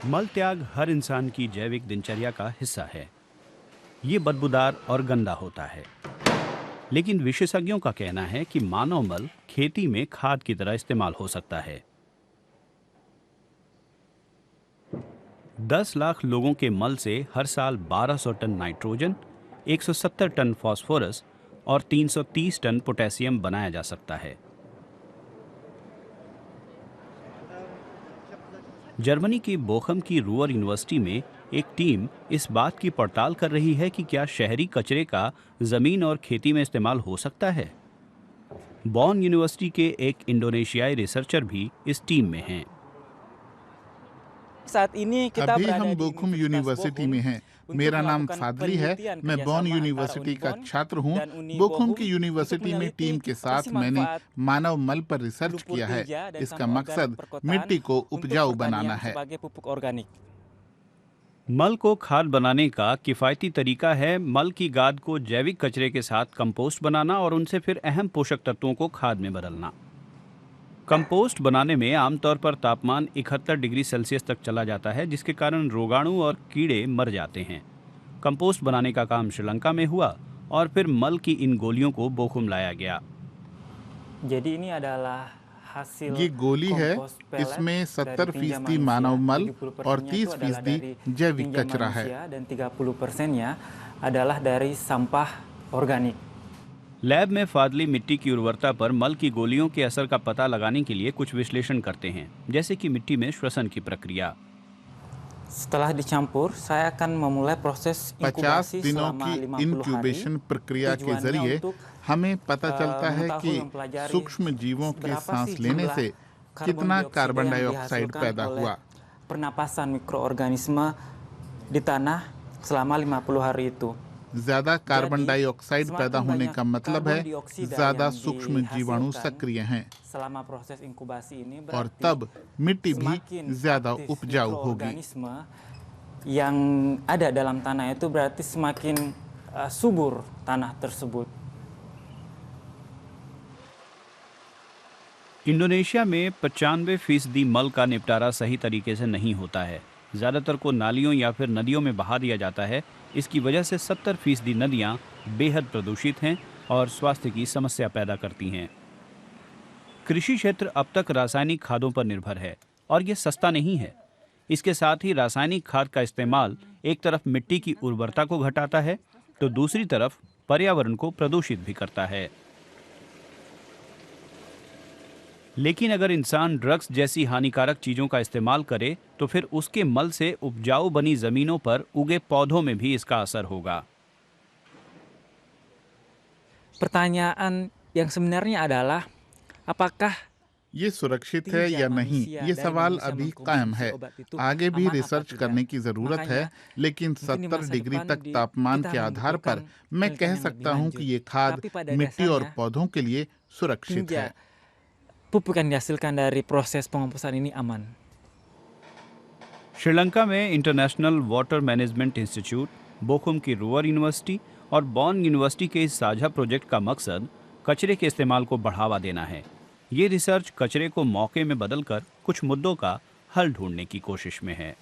मल त्याग हर इंसान की जैविक दिनचर्या का हिस्सा है। ये बदबूदार और गंदा होता है, लेकिन विशेषज्ञों का कहना है कि मानव मल खेती में खाद की तरह इस्तेमाल हो सकता है। 10 लाख लोगों के मल से हर साल 1200 टन नाइट्रोजन, 170 टन फास्फोरस और 330 टन पोटेशियम बनाया जा सकता है। जर्मनी की बोखम की रूअर यूनिवर्सिटी में एक टीम इस बात की पड़ताल कर रही है कि क्या शहरी कचरे का जमीन और खेती में इस्तेमाल हो सकता है। बॉन यूनिवर्सिटी के एक इंडोनेशियाई रिसर्चर भी इस टीम में हैं। अभी हम बोखुम यूनिवर्सिटी में हैं। मेरा नाम फादली है। मैं बॉन यूनिवर्सिटी का छात्र हूँ। बोखुम की यूनिवर्सिटी में टीम के साथ मैंने मानव मल पर रिसर्च किया है। इसका मकसद मिट्टी को उपजाऊ बनाना है। मल को खाद बनाने का किफ़ायती तरीका है मल की गाद को जैविक कचरे के साथ कंपोस्ट बनाना और उनसे फिर अहम पोषक तत्वों को खाद में बदलना। कंपोस्ट बनाने में आमतौर पर तापमान 71 डिग्री सेल्सियस तक चला जाता है, जिसके कारण रोगाणु और कीड़े मर जाते हैं। कंपोस्ट बनाने का काम श्रीलंका में हुआ और फिर मल की इन गोलियों को बोखुम लाया गया। ये गोली है। इसमें 70% मानव मल और 30% जैविक कचरा है। लैब में फादली मिट्टी की उर्वरता पर मल की गोलियों के असर का पता लगाने के लिए कुछ विश्लेषण करते हैं, जैसे कि मिट्टी में श्वसन की प्रक्रिया। 50 दिनों की इंक्यूबेशन प्रक्रिया के जरिए हमें पता चलता है कि सूक्ष्म जीवों के सांस लेने से कितना कार्बन डाइऑक्साइड पैदा हुआ। ज्यादा कार्बन डाइऑक्साइड पैदा होने का मतलब है ज्यादा सूक्ष्म जीवाणु सक्रिय हैं और तब मिट्टी भी ज्यादा उपजाऊ होगी। yang ada dalam tanah itu berarti semakin subur tanah tersebut. Indonesia में 95% मल का निपटारा सही तरीके से नहीं होता है। ज़्यादातर को नालियों या फिर नदियों में बहा दिया जाता है। इसकी वजह से 70% नदियाँ बेहद प्रदूषित हैं और स्वास्थ्य की समस्या पैदा करती हैं। कृषि क्षेत्र अब तक रासायनिक खादों पर निर्भर है और ये सस्ता नहीं है। इसके साथ ही रासायनिक खाद का इस्तेमाल एक तरफ मिट्टी की उर्वरता को घटाता है तो दूसरी तरफ पर्यावरण को प्रदूषित भी करता है। लेकिन अगर इंसान ड्रग्स जैसी हानिकारक चीजों का इस्तेमाल करे तो फिर उसके मल से उपजाऊ बनी जमीनों पर उगे पौधों में भी इसका असर होगा। Pertanyaan yang sebenarnya adalah apakah ये सुरक्षित है या नहीं, ये सवाल अभी कायम है। आगे भी रिसर्च करने की जरूरत है, लेकिन 70 डिग्री तक तापमान के आधार पर मैं कह सकता हूँ कि ये खाद मिट्टी और पौधों के लिए सुरक्षित है। pupuk yang dihasilkan dari proses pengomposan ini aman. Sri Lanka में international water management institute, Bochum की रूअर यूनिवर्सिटी और बॉन यूनिवर्सिटी के इस साझा प्रोजेक्ट का मकसद कचरे के इस्तेमाल को बढ़ावा देना है। ये रिसर्च कचरे को मौके में बदलकर कुछ मुद्दों का हल ढूंढने की कोशिश में है।